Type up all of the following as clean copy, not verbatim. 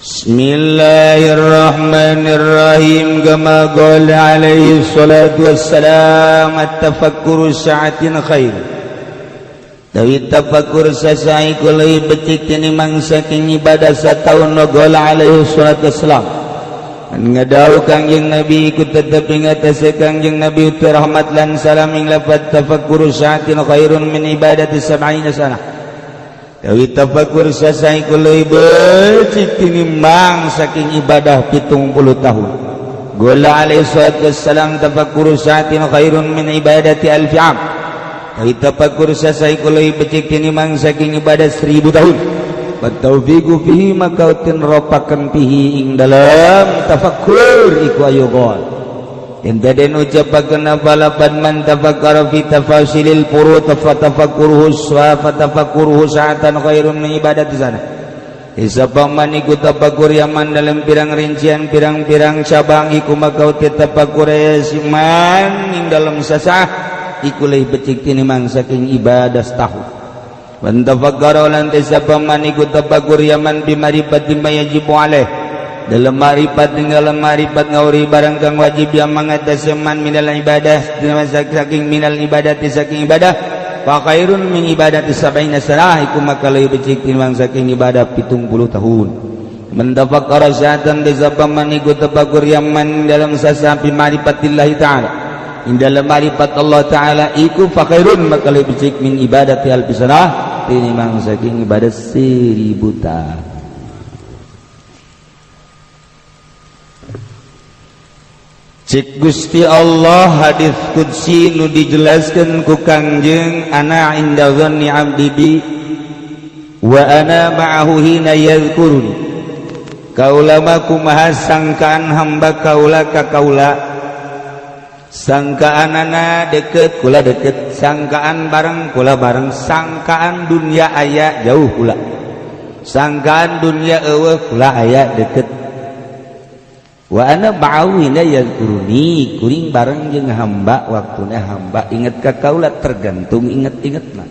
Bismillahirrahmanirrahim. Kama qala alaihi salatu wassalam, at-tafakkuru sa'atin khair. Dawi tafakkur sasai kulai becik tinimang saking ibadah sataun qala alaihi salatu wassalam. Ngadau kangjeng Nabi ikut tetep ingatase kangjeng Nabi uti rahmat lan salam ing lafaz tafakkuru sa'atin khairun min ibadati sab'ina sanah. Dawi tafakkur sasai kulai becik tinimbang saking ibadah 70 tahun. Qala alaihi salatu wassalam, tafakkuru sa'atin khairun min ibadati alfi 'am. Dawi tafakkur sasai kulai becik tinimbang saking ibadah 1000 tahun. Wa taufiqu fihi makautin ropaken fihi ing dalam tafakkur iku ayo gol. Ente den ucapaken apalapan man tafakkara fi tafasilil furud fatafakkuruhu fatafakkuruhu sa'atan khairun min ibadati sana. Isapaman iku tafakkur yaman dalam pirang rincian pirang-pirang cabang iku makauti tafakkur siman ing dalam sasah iku leh becik tinimang saking ibadah setahun. Wan tafakkara lan isapaman iku tafakkur yaman bimarifati ma yajibu alaih dalam marifat dalam marifat ngauri barang kang wajib yang mengataseman minal ibadah saking minal ibadati saking ibadah fa khairun min ibadati sab'ina sanah iku maka leuwih becik tinimbang saking ibadah 70 tahun. Man tafakkara sa'atan bisabaman iku tafakkur yaman dalam sasapi marifatillah ta'ala in dalam marifat Allah ta'ala iku fa khairun maka leuwih becik min ibadati alfi sanah tinimbang saking ibadah 1000 tahun. Cik Gusti Allah hadis qudsi nu dijelaskan ku Kangjeng, ana inda dhanni 'abdi bi wa ana ma'ahu hina yadhkuruni. Kaula mah kumaha sangkaan hamba kaula ka kaula, sangkaanana deket kula deket, sangkaan bareng kula bareng, sangkaan dunia aya jauh kula, sangkaan dunia eueuh kula aya deket. Wa ana ba'awina yadhkuruni, kuring bareng jeung hamba waktuna hamba inget ka kaula, tergantung inget-ingetna.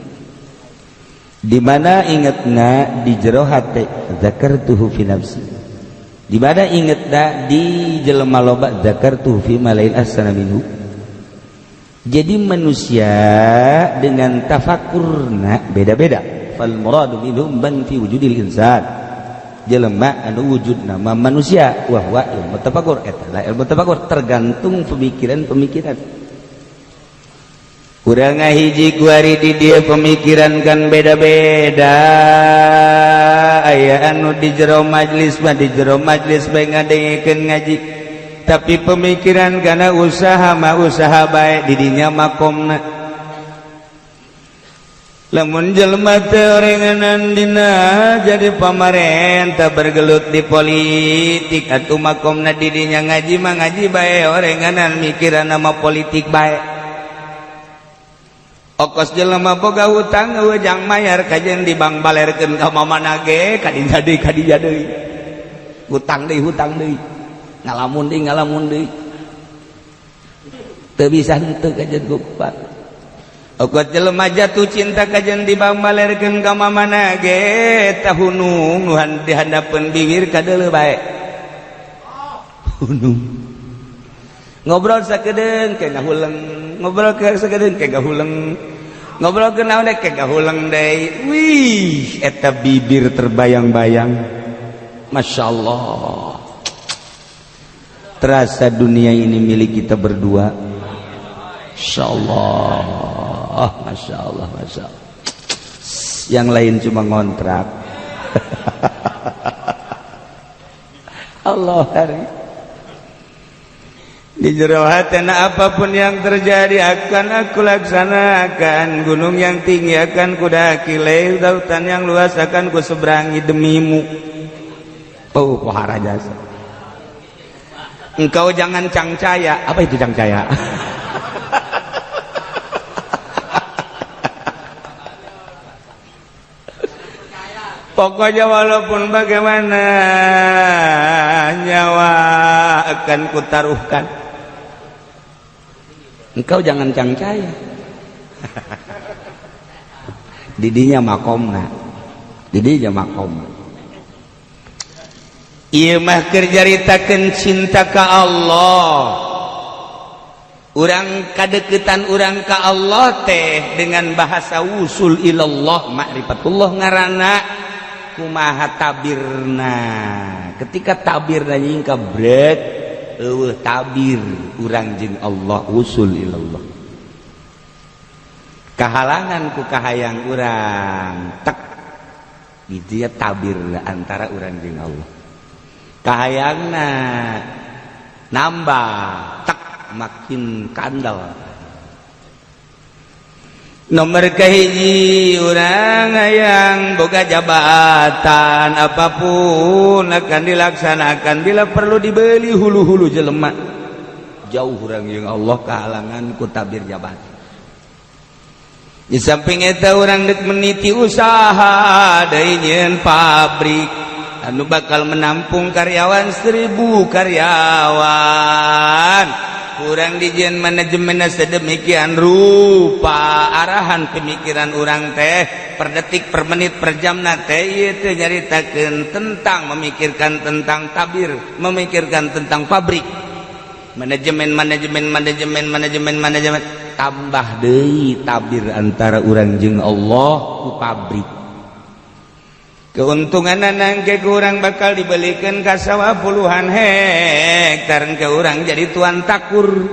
Di mana ingetna di jero hate, zakartuhu fi nafsi. Di mana ingetna di jelema loba, zakartuhu fi malail asana minhu. Jadi manusia dengan tafakkurna beda-beda. Fal muradu minhum man fi wujudil insan. Jelema anu wujud nama manusia wahwa ilmu tafakkur, eta ilmu tafakkur tergantung pemikiran-pemikiran. Urang ngahiji kuari di dia pemikiran kan beda-beda. Aya anu di jero majlis mah di jero majlis bae ngadengekeun ngaji, tapi pemikiran kana usaha mah usaha bae di dinya makomna. Lamun jelema teu rengenan dina jadi pamarentah bergelut di politik atuh makomna di dinya ngaji mah ngaji bae, orenganan mikiran nama politik bae. Okos jelema boga hutang ujang mayar kajen di bank balerkeun ka mamana ge kadinya deui. Hutang deui. Ngalamun deui. Teu bisa henteu kajen kupat. Okot jelema jatuh cinta kajen di bank balerkeun ka mamana ge tahunung nuhan dihandapeun bibir kadeuleu bae. Hunung. Ngobrol sakedeung ke ngahuleng, ngobrol ke sakedeung ke ngahuleng. Ngobrol ke naon ke ngahuleng deui. Wih, eta bibir terbayang-bayang. Masyaallah. Terasa dunia ini milik kita berdua. Masyaallah. Masya Allah. Yang lain cuma ngontrak. Allah hari di jero hatena apapun yang terjadi akan aku laksanakan. Gunung yang tinggi akan kudaki, lautan yang luas akan kuseberangi demimu. Oh, pohara jasa. Engkau jangan cangcaya. Apa itu cangcaya? Pokoknya walaupun bagaimana nyawa akan kutaruhkan, engkau jangan cangcaya. Didinya makomna, didinya makom. ieu mah keur jaritakeun cinta ka Allah. Urang kadeukeutan urang ka Allah teh dengan bahasa wusul ilallah ma'rifatullah ngaranna kumaha tabirna. Ketika tabirna nyingka brek eueuh tabir urang jeung Allah wusul ilallah. Kahalangan ku kahayang urang tek dieu tabir antara urang jeung Allah. Kahayangna nambah tek makin kandal. Nomor kahiji urang hayang boga jabatan apapun akan dilaksanakan bila perlu dibeli hulu-hulu jelema. Jauh urang jeung Allah kahalangan ku tabir jabatan. Di samping eta urang deuk meniti usaha deui nyeun pabrik anu bakal menampung karyawan 1000 karyawan. Urang dijieun manajemenna sedemikian rupa arahan pemikiran urang teh per detik per menit per jamna teh ieu teh nyaritakeun tentang memikirkan tentang tabir, memikirkan tentang pabrik. Manajemen tambah deui tabir antara urang jeung Allah ku pabrik. Keuntungan nangke kurang bakal dibelikan ka sawah puluhan hektar ke urang jadi tuan takur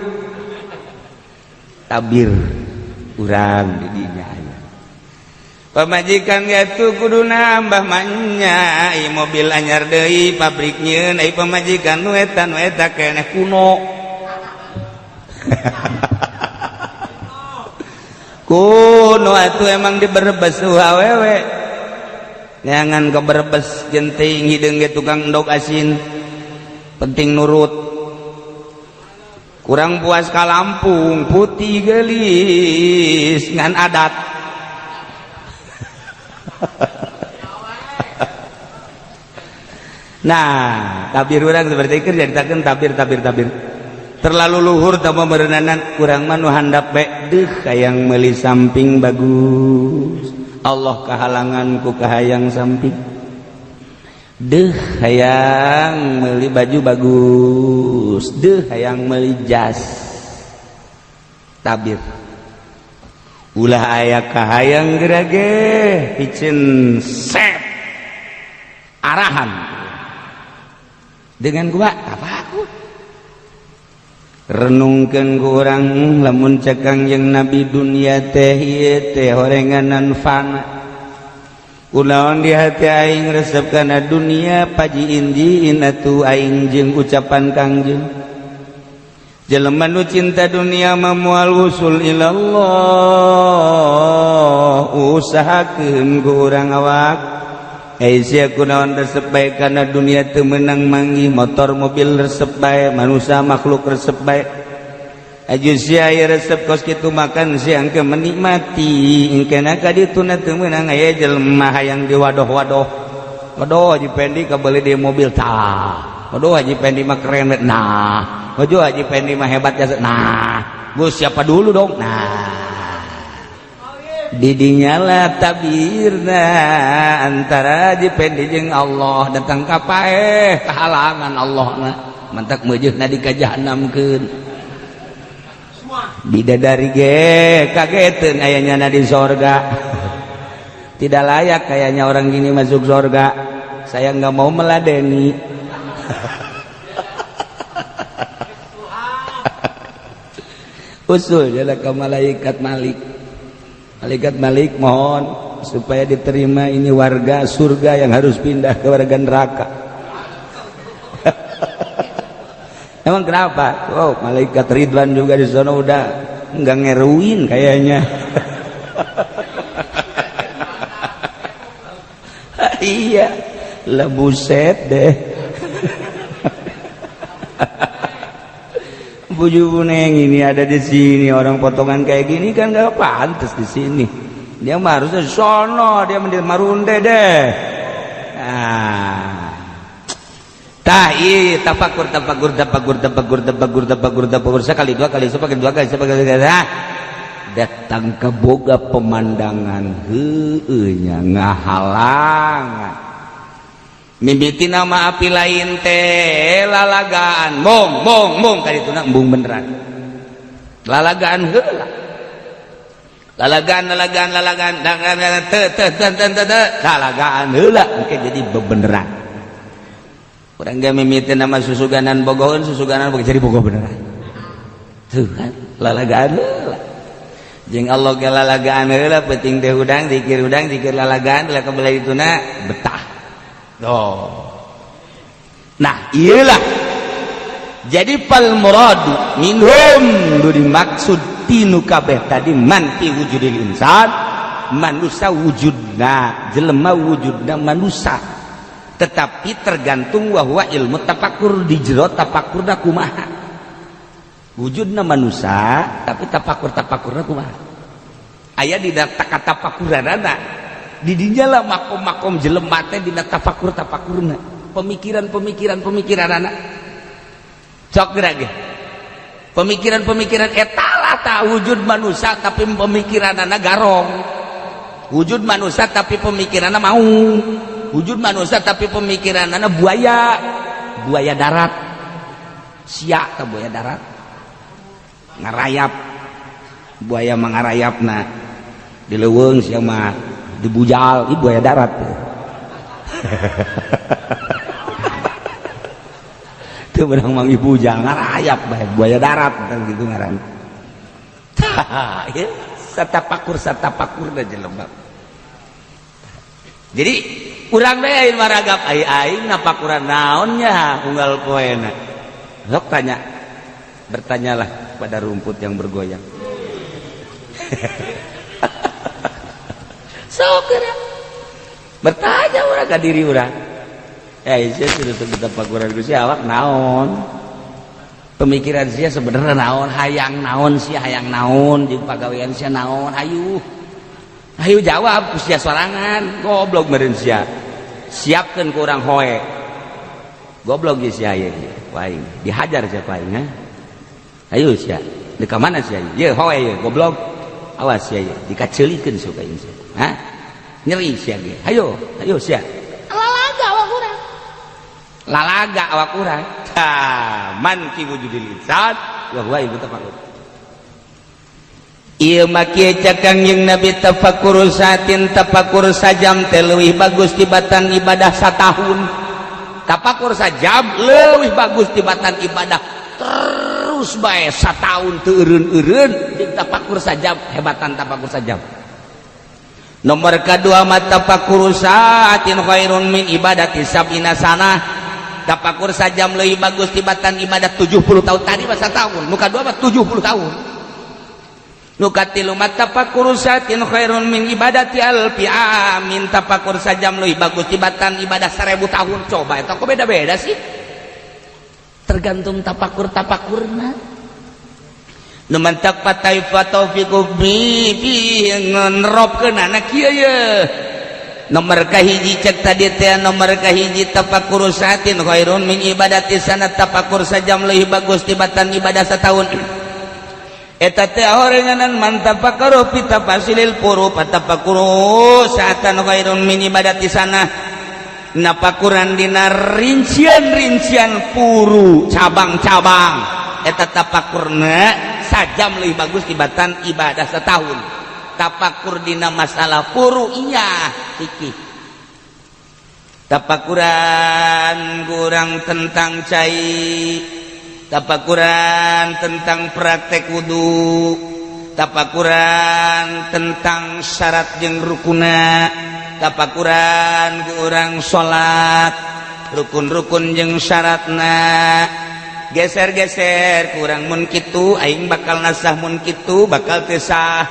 tabir urang di dinya. Pamajikan gatu kudu nambah manya ieu mobil anyar deui pabrik nyieun ai pamajikan nu eta keneh kuno. Kuno atuh emang diberebes awewe. Jangan keberebes genting hideung ge tukang endog asin. Penting nurut. Kurang puas ka Lampung, putih gelis ngan adat. Nah, tabir urang seperti keur jaritakeun tabir. Terlalu luhur tambah meureunanan kurang mah nu handap we deuh hayang meuli samping bagus. Allah kahalangan ku kahayang samping deuh hayang meuli baju bagus, deuh hayang meuli jas. Tabir ulah aya kahayang gerage pikeun set arahan dengan gua apa aku renungkeun ku urang lamun cek Kangjeng Nabi dunia teh ieu teh horenganan fana. Kunaon di hati aing resep kana dunia pajiin jiin atuh aing jeung ucapan Kangjeng. Jelema nu cinta dunia mah moal wusul ilallah usahakeun ku urang awak. Sia kunaon resep bae kana dunia teu meunang manggih motor mobil resep bae manusia makhluk resep bae aju sia aya resep kos kitu makan siang ke menikmati engkena ka dituna teu meunang aya jelema hayang diwadoh-wadoh wadoh haji pendi kabeuli di mobil tah wadoh haji pendi mah keren nah wadoh haji pendi mah hebat jasa nah Gus siapa dulu dong nah didinya lah tabirna antara jipendi jeung Allah datang ka paeh kahalangan Allah na mantak meujeuhna di ka jahanamkeun bidadari ge kageteun aya nyana di sorga tidak layak kayaknya orang gini masuk sorga saya enggak mau meladeni usul jalan ke malaikat Malik. Malaikat Malik mohon supaya diterima ini warga surga yang harus pindah ke warga neraka. Emang kenapa? Oh, malaikat Ridwan juga di sana udah enggak ngeruin kayaknya. Iya, lah buset deh. Buju Buneng ini ada di sini orang potongan kayak gini kan gak pantas di sini. Dia mah harusnya sono, dia mendil marunde deh. Nah, tahi tafakur sekali dua kali datang ke boga pemandangan heueuh nya ngahalangan. mimiti nama api lain teh lalagaan mong kadituna embung beneran lalagaan heula lalagaan lalagaan heula engke jadi bebeneran urang ge mimiti nama susuganan bogoheun susuganan boga jadi boga beneran tuh kan lalagaan heula jeung Allah ge lalagaan heula penting teh udang zikir lalagaan teh kabela dituna betah. Nah iyalah jadi pal muradu minhum nu dimaksud tinu kabeh tadi man fi wujudil insan manusia wujudna jelema wujudna manusia tetapi tergantung wahwa ilmu tafakur di jero tafakurna kumaha wujudna manusia tapi tafakurna kumaha aya di kata tafakuranana di dinya lah makom jelema teh dina tafakurna pemikiran anak cok geura ge pemikiran eta lah ta wujud manusia tapi pemikiranana garong wujud manusia tapi pemikiranana maung wujud manusia tapi pemikiranana buaya darat sia ta buaya darat ngarayap buaya mangarayapna di leuweung sia mah dibujal ibu buaya darat itu menang mang ibu bujal ngarayap bae buaya darat gitu ngaran satapakur da jelema jadi urang teh aing maragap aing napakuran naonnya unggal poena sok bertanyalah pada rumput yang bergoyang bertanya orang ke diri orang saya sudah tapakuran ku sia awak naon pemikiran sia sebenarnya naon hayang naon jeung pagawean sia naon hayu jawab ku sia sorangan goblok meureun sia siapkeun ku urang hoe goblok ge sia ieu waing dihajar sia paing hayu sia di ka mana sia ieu hoe ieu goblok awas sia ieu dikaceulikeun suka ieu sia nyeri sia ge hayo sia lalaga awak urang man fi wujudil insan wa huwa ibu tafakkur ieu mah kieu cakang jeung nabi tafakkur satin tafakkur sajam teh leuwih bagus tibatan ibadah satahun tafakkur sajam leuwih bagus tibatan ibadah terus bae satahun teu eureun-eureun jeung tafakkur sajam hebatan tafakkur sajam. Nomor kedua mata tafakkur saatin khairun min ibadati sab'ina sanah tafakkur sajam leuwih bagus tibatan ibadah 70 tahun tadi masa tahun nu kadua mah 70 tahun nu katilu mata tafakkur saatin khairun min ibadati alfi amin tafakkur sajam leuwih bagus tibatan ibadah 1000 tahun coba eta kok beda-beda sih tergantung tafakurna numantak patai fataufiqu bi ngeropkeun anak kieu ye nomor kahiji cek tadi teh nomor kahiji tafakkur saatin khairun min ibadati sanat tafakkur sajam leuwih bagus tibatan ibadah setahun eta teh horenganan man tafakkuru fi tafasilil furu tafakkur saatan khairun min ibadati sanah napakuran dina rincian furu cabang-cabang eta tafakkurna sajam lebih bagus tibatan ibadah setahun tafakur dina masalah furu iya iki tafakuran kurang tentang cai tafakuran tentang praktek wudu tafakuran tentang syarat jeung rukuna tafakuran kurang salat rukun-rukun jeung syaratna geser-geser kurang mun kitu aing bakal nasah mun kitu bakal teu sah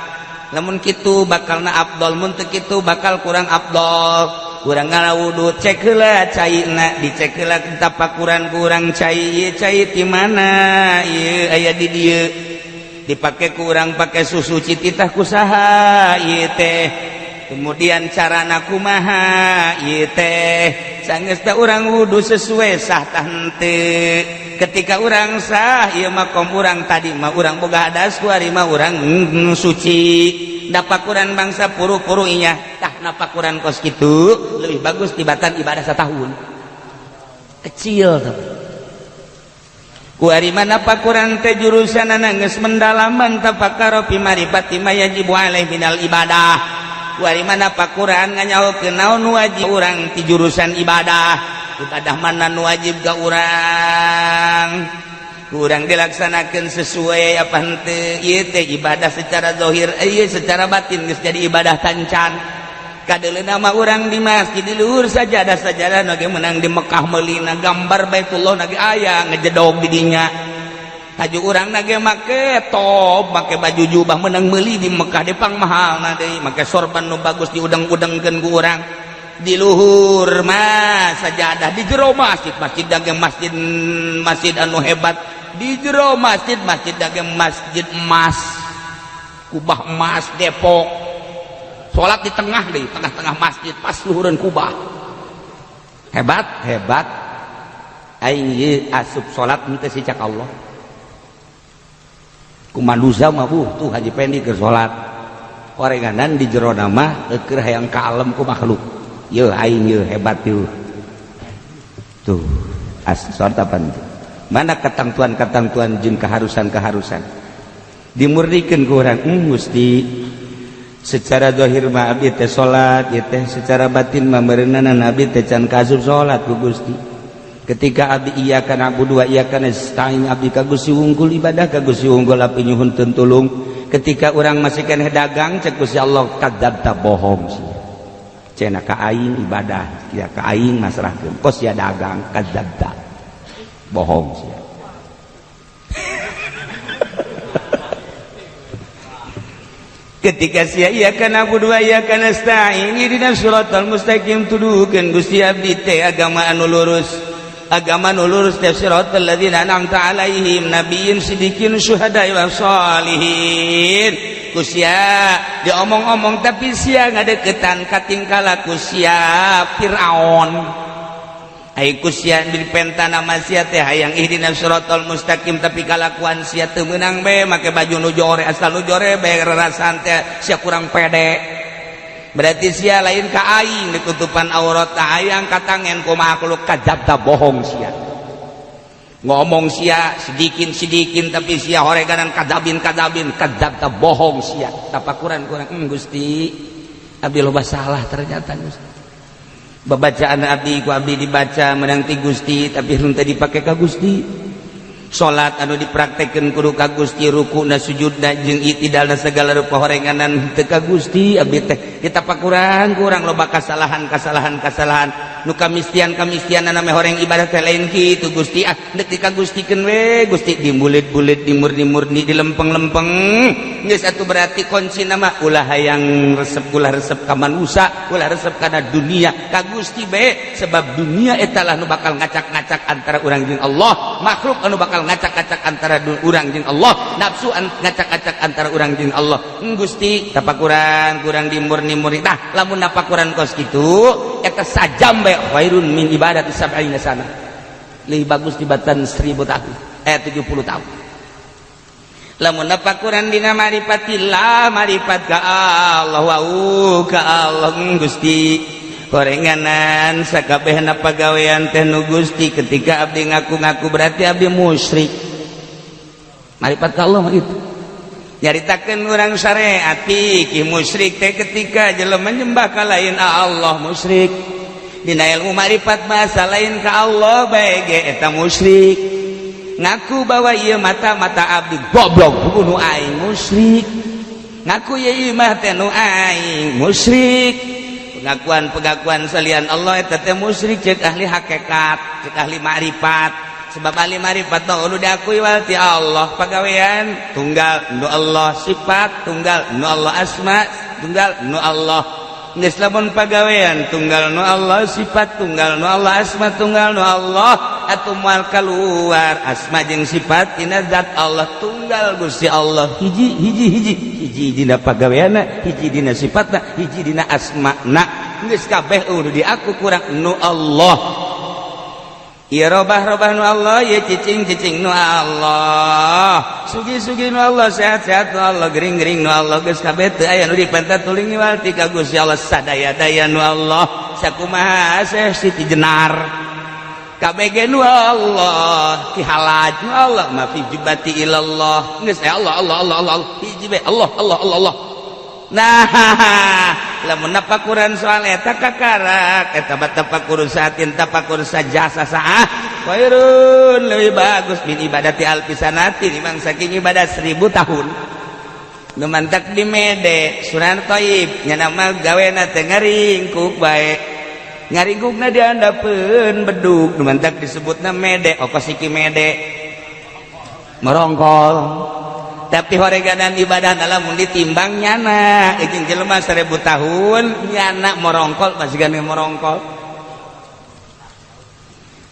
lamun kitu bakal na afdol mun teu kitu bakal kurang afdol kurang ngarawudu cek heula caina dicek heula tafakuran kurang cai cai ti mana ieu aya di dieu dipake kurang pake susu cititah kusaha ieu teh kemudian carana kumaha ieu teh sanggeus teh urang wudu sesuai sah tah henteu ketika urang sah ieu makom urang tadi mah urang boga hadas ku ari mah urang suci dapakuran bangsa puru-puru inya tah napakuran kos kitu leuwih bagus tibatan ibadah satahun kecil tuh. Ku ari mana pakuran teh jurusanana geus mendalaman tafakaro fi marifati ma yajibu alaihi minal ibadah. Ku ari mana pakuran nganyahokeun naon wajib urang ti jurusan ibadah. Ibadah mana nu wajib ka urang? Kurang dilaksanakan sesuai apa henteu ieu teh ibadah secara zahir, ieu secara batin geus jadi ibadah tancan. Kadeulina mah urang di masjid di luhur sajadah nage menang di Mekah meulina gambar Baitullah nage aya ngejedog di dinya. Taju urang nage make top, make baju jubah menang meuli di Mekah depang mahalna deui, make sorban nu bagus diudeng-udengkeun ku urang. Di luhur mah sajadah di jero masjid dage masjid anu hebat, di jero masjid dage masjid emas, kubah emas Depok. Sholat di tengah deh, tengah-tengah masjid pas luhureun kubah. Hebat aing ieu asup sholat henteu si cak Allah. Kumanusa mah tuh Haji Pendi keur sholat korenganan di jero nama keur hayang kalem ku makhluk. Yeuh aing yeuh hebat yeuh. Tuh sholat apa itu? Mana ketentuan jeung keharusan dimurdikeun ku urang. Gusti secara zahir mah abdi teh salat, ieu teh secara batin mah meureunana abdi teh can kasub salat ku Gusti. Ketika abdi iyyaka na'budu wa iyyaka nasta'in, abdi ka Gusti wungkul ibadah ka Gusti wungkul api nyuhunkeun tulung. Ketika urang masih keneh dagang cek Gusti Allah kadzabta bohong sia. Cenah ka aing ibadah, sia ka aing masrahkeun. Kos sia dagang kadzabta. Bohong sia. Ketika sia iyyaka na'budu wa iyyaka nasta'in ihdinas siratal mustaqim tuduhkeun Gusti abdi teh agama anu lurus teh siratal ladzina an'amta 'alaihim nabiyyin siddiqin syuhada'i was shalihin. Ku sia diomong-omong tapi sia ngadeukeutan katingkala ku sia Firaun. Ai ku sia dipentana nama sia teh hayang ihdinas siratal mustaqim tapi kalakuan sia teu meunang be make baju nu jore, asal nu jore be rarasan teh sia kurang pede. Berarti sia lain ka aing ditutupan aurat hayang katangen ku makhluk kadzabta bohong sia. Ngomong sia sidikin tapi sia horeganan kadzabin kadzabta bohong sia. Tapakuran kurang Gusti abdi loba salah ternyata Gusti. Babacaan abdi ku abdi dibaca menang ti Gusti tapi henteu dipake ka Gusti. Salat anu dipraktekkeun kudu ka Gusti, rukuna sujudna jeung itidalna segala rupa horenganan henteu ka Gusti. Abdi teh ditapakuran kurang loba kasalahan nu kamistian-kamistianna me horeng ibadah teh lain kitu Gusti. Deuk ka Gustikeun we Gusti dimbulit-bulit dimur-dimurni dilempeng-lempeng. Geus atuh berarti kuncina mah ulah hayang resep ka manusia, ulah resep kana dunia ka Gusti be, sebab dunia eta lah nu bakal ngacak-ngacak antara urang jeung Allah, makhluk anu bakal ngacak-ngacak antara urang jeung Allah, nafsu ngacak-ngacak antara urang jeung Allah. Gusti tapakuran kurang dimur-nimuri tah lamun napakuran kos kitu eta sajam bae khairun min ibadati sab'ina sana. Leuwih bagus dibatan 1000 tahun 70 tahun. Lamun napakuran dina marifatillah, marifat ka Allah wa ka Allah Gusti. Korenganan sakabehna pagawean teh nu Gusti, ketika abdi ngaku-ngaku berarti abdi musyrik. Marifat ka Allah mah gitu. Nyaritakeun urang syariat ki musyrik teh ketika jelema nyembah ka lain Allah musyrik. Dina ilmu marifat mah lain ka Allah bae ge eta musyrik. Ngaku bahwa ieu mata abdi goblok nu aing musyrik. Ngaku ieu mah teh nu aing musyrik. Pengakuan salian Allah eta teh musyrik cek ahli hakikat, cek ahli ma'rifat. Sebab ahli ma'rifat teh nu diakui walti Allah pagawean tunggal nu Allah, sifat tunggal nu Allah, asma tunggal nu Allah. Geus lamun pagawean tunggal nu Allah, sifat tunggal nu Allah, asma tunggal nu Allah, atuh moal kaluar asma jeung sifat tina zat Allah tunggal Gusti Allah hiji dina pagaweana, hiji dina sifatna, hiji dina asmana. Geus kabeh udah diaku kurang nu Allah. Ieu robah nu Allah, ieu cicing nu Allah, sugi nu Allah, sehat nu Allah, gering nu Allah. Geus kabeh teu aya nu dipenta tuling walti ka Gusti Allah, sadaya-daya nu Allah. Sakumaha Syekh Siti Jenar kabeh nu Allah ki halaj nu Allah ma fi jibati ilallah geus Allah hiji be Allah nah lamun tafakuran soal eta kakarak eta tafakur saatin tafakur sajasa saah khairun leuwih bagus min ibadati alfisanati nimang saking ibadah 1000 tahun nu mantak di mede sunan thayyib nya nama gawena teh ngaringkuk bae ngaringkukna diandapeun bedug nu mantak disebutna mede okosiki mede merongkol tapi horeganan ibadah lamun ditimbang nyana jeung jelema 1000 tahun nyana merongkol masih gane merongkol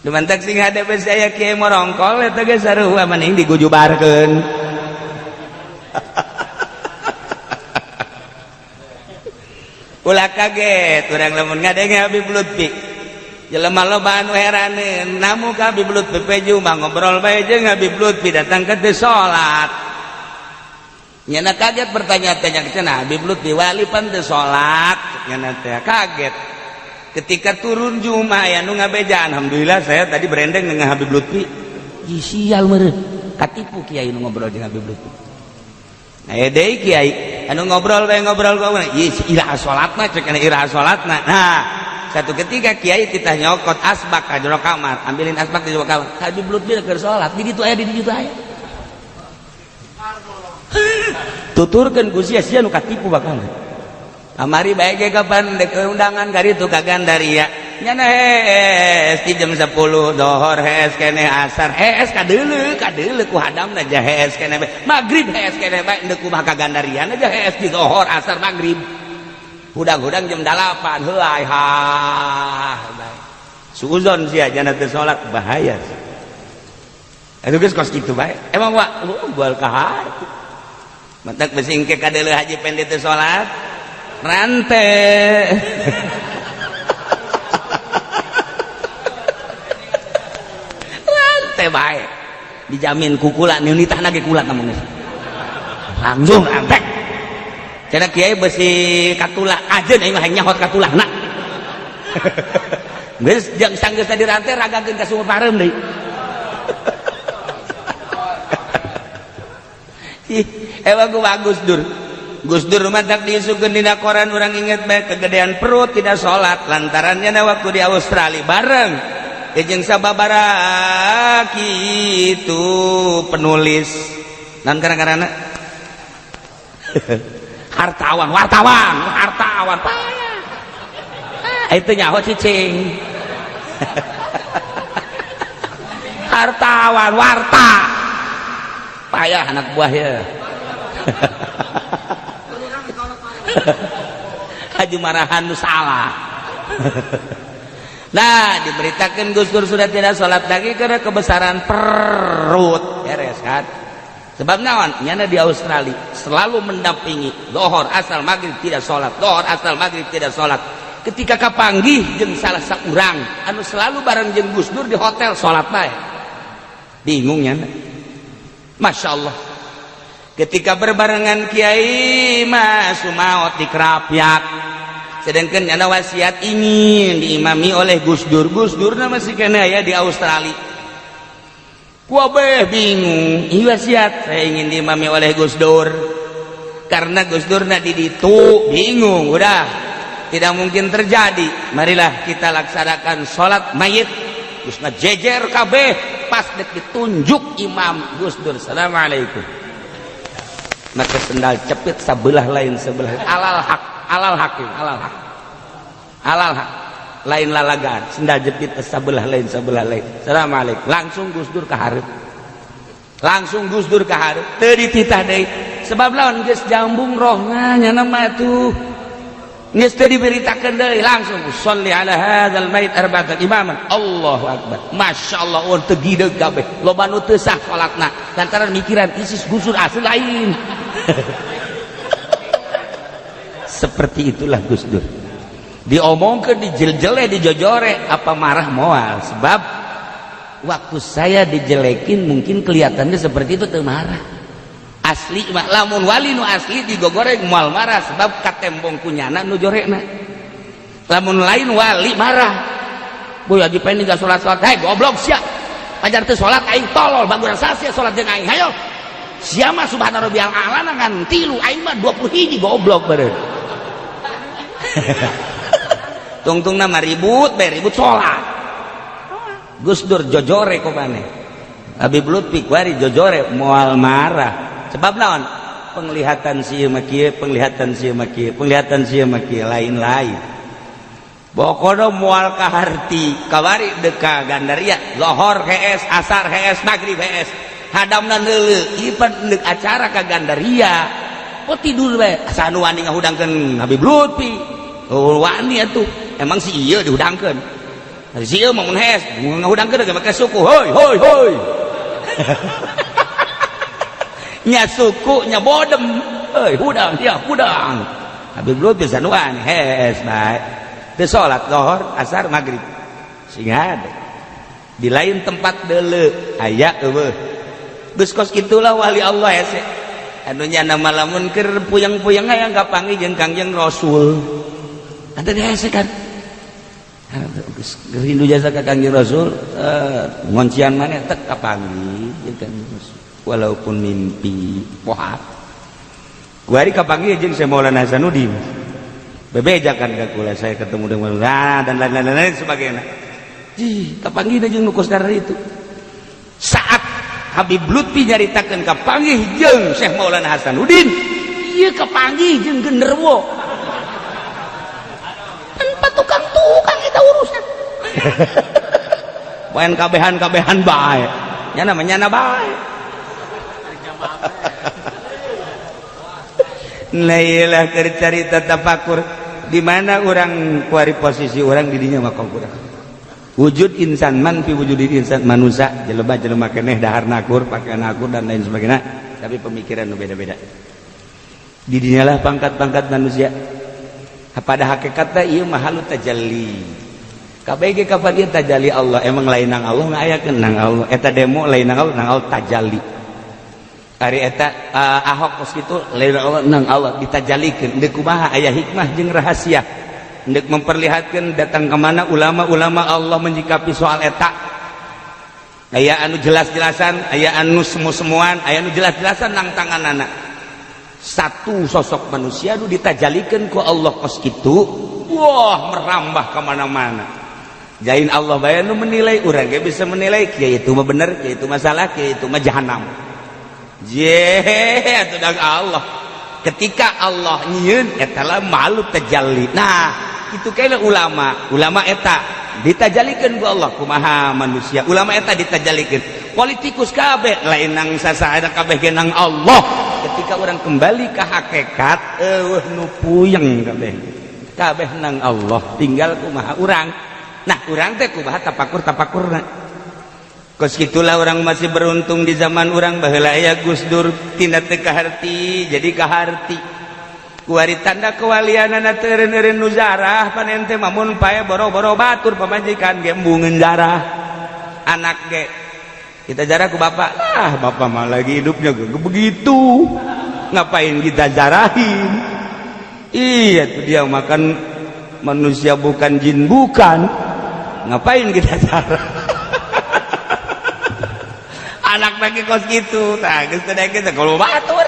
nu mantak sing hadap saya kieu merongkol eta ge sarua mending digujubarkeun ulah kaget urang lamun ngadenge Habib Lutfi jelema loba anu heraneun namu ka Habib Lutfi peju mah ngobrol bae jeung Habib Lutfi datang ke teu salat nyana kaget bertanya-tanya cenah Habib Lutfi wali pan teu salat nyana teh kaget ketika turun Jumat aya nu ngabejaan alhamdulillah saya tadi berendeng dengan Habib Lutfi ih sial meureun katipu kiai nu ngobrol jeung Habib Lutfi nah deui kiai anu ngobrol bae ngobrol ieu iraha salatna cek anu iraha salatna nah satu ketika kiai titah nyokot asbak ka jero kamar ambilin asbak di jero kamar Habib Lutfi keur salat di ditu aya di ditu aya tuturkeun ku sia-sia nu katipu bakal amari bae ge kapan dek undangan ka ditu ka Gandaria nyana hees di jam 10 dohor hees kene asar hees kadeuleu ku hadamna jah hees kene magrib hees kene bae endeu kumaha ka Gandaria aja hees di dohor asar magrib hudang-hudang jam 8 heulai suuzon sia jana teu salat bahaya atuh geus kos kitu bae emang wa bual ka hati mantak besingke kadeuleu haji pendek teu salat rante rante bae dijamin kukula nitahna ge kula namun langsung rantek cenah kiai besi katulah ajeun aing mah nyahot katulahna geus jeung sanggeus tadi rantai ragakeun ka sumur pareum deui emang ku bagus Gus Dur mantak diisukeun dina koran urang inget bae kegedean perut tidak salat lantarannya waktu di Australia bareng jeung sababaraha kitu penulis naon gara-garana wartawan itu nyaho cicing hartawan warta payah anak buah ya Haji marahan nu salah nah diberitakan Gus Dur sudah tidak sholat lagi karena kebesaran perut beres kan sebab naon nyana di Australia selalu mendampingi dohor asal maghrib tidak sholat dohor asal maghrib tidak sholat ketika kapanggih jeung salah saurang anu selalu bareng jeung Gus Dur di hotel sholat bae bingung nyana Masya Allah ketika berbarengan kiai mah sumaot di Kerapyak sedangkan nyana wasiat ingin diimami oleh Gus Dur masih kena ya di Australia kuabeh bingung iya wasiat saya ingin diimami oleh Gus Dur karena Gus Dur na di ditu bingung udah tidak mungkin terjadi marilah kita laksanakan sholat mayit Gus jejer kabeh pas dek ditunjuk imam Gus Dur assalamualaikum maka sendal cepit sebelah lain alal hak lain lalagan sendal jepit sebelah lain assalamualaikum langsung Gus Dur kaharep teu dititah deui sebab lawan geus jambung rohna nya nama tuh geus teu diberitakeun deui langsung sholli ala hadzal mayit arba'atan imaman Allahu akbar masyaallah teu gideug kabeh loba nu teu sah salatna lantaran mikiran isis Gus Dur asli lain seperti itulah Gus Dur diomongkeun dijeljele dijojore apa marah moal sebab waktu saya dijelekin mungkin kelihatannya seperti itu teu marah asli mah lamun wali nu asli digogoreng moal marah sebab katembong kunyana nu jorena lamun lain wali marah Boy Haji Pendi gak sholat, hei goblok sia pajar teu sholat aing tolol baguran sasia sholat jeung aing hayo sia mah subhana rabbiyal a'la nangan 3 aing mah 21 goblok beureun. Tungtung nama ribut sholat. Gus Dur jojore kok maneh Habib Lutfi kuari jojore moal marah sebab naon penglihatan sieu mah kieu penglihatan sieu mah kieu lain-lain pokona moal kaharti kawari deka Gandaria lohor hees asar hees maghrib hees hadamna neuleuh ieu deuk acara ka Gandaria kok tidur we asa anu wani ngahudangkeun Habib Lutfi wani atuh emang si ieu dihudangkeun si ieu mah mun hees ngahudangkeun ge make suku hoi hoi hoi nya suku nya bodem euy hudang dia hudang Habib Lutfi sanuan hees bae teu salat zuhur asar maghrib sehingga ada di lain tempat deuleu aya eueuh geus kos kitulah wali Allah hese anu nya nama lamun keur puyeng-puyeng aya kapanggih jeung Kangjeng Rasul ada di hese kan geus rindu jasa ka Kangjeng Rasul ngoncian maneh tek kapanggih jeung Kangjeng Rasul walaupun mimpi pohat kuari kapanggih jeung Syekh Maulana Hasanuddin bebejakan ka kula saya ketemu dengan dan lain-lain sebagainya kapanggih jeung nu kosdar itu saat Habib Lutfi nyaritakeun kapanggih jeung Syekh Maulana Hasanuddin ieu kapanggih jeung genderuwo tanpa tukang-tukang kita urusan poen kabehan-kabehan bae nya namanya bae Nailah cerita tafakur di mana orang kuari posisi orang didinya maka kurang wujud insan man fi wujudin insan manusia jelema keneh dahar nakur pakaian nakur dan lain sebagainya tapi pemikiran beda-beda didinya lah pangkat-pangkat manusia pada hakikatnya ieu mah halu tajalli kabeh ge kapan ieu tajalli Allah emang lain nang Allah ngayakeun nang Allah eta demo lain nang Allah tajalli ari eta Ahok kos kitu lain Allah nang Allah ditajalikeun deuk kumaha aya hikmah jeung rahasia deuk memperlihatkeun datang ke mana ulama-ulama Allah menyikapi soal eta aya anu jelas-jelasan aya anu semu-semuan aya anu jelas-jelasan nang tanganana satu sosok manusia nu ditajalikeun ku Allah kos kitu wah merambah ka mana-mana jain Allah bae nu menilai urang ge bisa menilai kieu itu mah bener kieu itu mah salah kieu itu mah jahanam atuh dak Allah ketika Allah nyieun eta lah malu tajalli nah itu kayaknya ulama eta ditajallikeun ku Allah kumaha manusia ulama eta ditajallikeun politikus kabeh lain nang sasaada kabeh ge nang Allah ketika orang kembali ke hakikat nu puyeng kabeh nang Allah tinggal kumaha urang nah urang teh kumaha tapakur-tapakurna kos gitulah orang masih beruntung di zaman orang baheula aya Gus Dur tina teu kaharti jadi kaharti kuari tanda kewalianana teu eureun-eureun nu zarah panen teh mamun pae boro-boro batur pamajikan ge embungeun zarah anak ge kita zarah ku bapak bapak mah lagi hidupnya begitu ngapain kita zarahin iya tuh dia makan manusia bukan jin bukan ngapain kita zarah anak lagi kos gitu tah geus teu kita kalau batur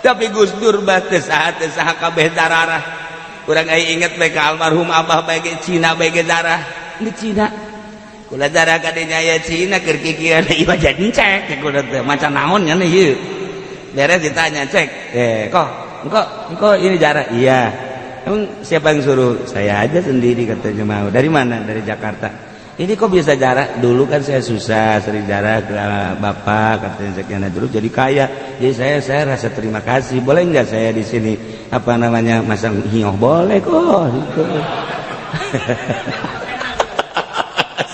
tapi Gus Dur bae saha kabeh dararah urang aya inget bae ka almarhum abah bae ge Cina bae ge darah di Cina kula darah ka dinya aya Cina keur kikieuan ieu jadi cek kula teh macan naon nya ieu beres ditanya cek kok engko ini darah iya emang siapa yang suruh saya aja sendiri katanya mau dari mana dari Jakarta ini kok bisa jarak dulu kan saya susah sering jarak ke bapak katanya sekian dulu jadi kaya jadi saya rasa terima kasih boleh nggak saya di sini apa namanya masang hioh boleh kok gitu.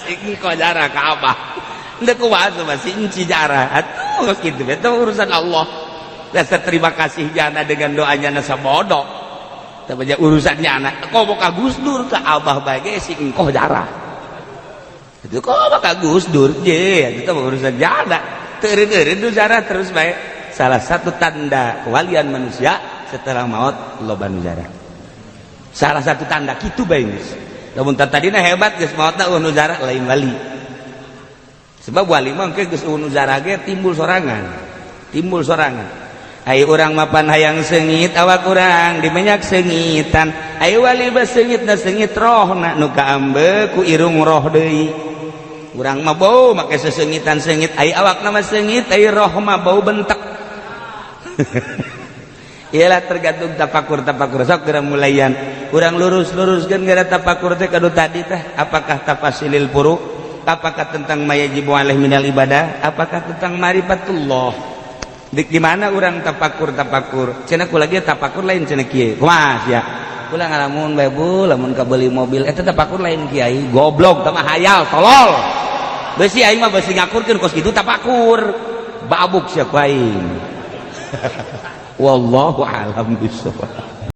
Sing kok jarak ke abah ndak kuat masih inci jarak atuh gitu itu urusan Allah rasa terima kasih jana dengan doanya nasa bodoh tapi urusannya anak kok boka Gus Dur ke abah bae sing engkoh jarak itu kok bakal Gus Dur je itu urusan jana teureun-eureun nuzara terus bae salah satu tanda kewalian manusia setelah maut loba nuzara salah satu tanda kitu bae geus lamun tadina hebat geus maotna nu zara lain wali sebab wali mah geus nu zara ge timbul sorangan ai urang mapan hayang seungit awak urang dimenyak seungitan ai wali bas seungitna seungit rohna nu kaambe ku irung roh deui urang mah bau make seseungitan seungit ai awakna mah seungit ai roh mah bau bentek ialah tergantung tapakur sok geura mulayan urang lurus-luruskeun gara tapakur teh kadu tadi teh apakah tafasilil furu apakah tentang mayajibu alaih minal ibadah apakah tentang marifatullah di mana urang tapakur cenah kula ge tapakur lain cenah kieu kumaha sia kula ngalamun bae bu lamun ka beuli mobil eta tapakur lain kiai goblok tah mah hayal tolol beusi aing mah beusi ngakurkeun kos kitu tapakur babuk sia ku aing wallahu a'lam bishawab.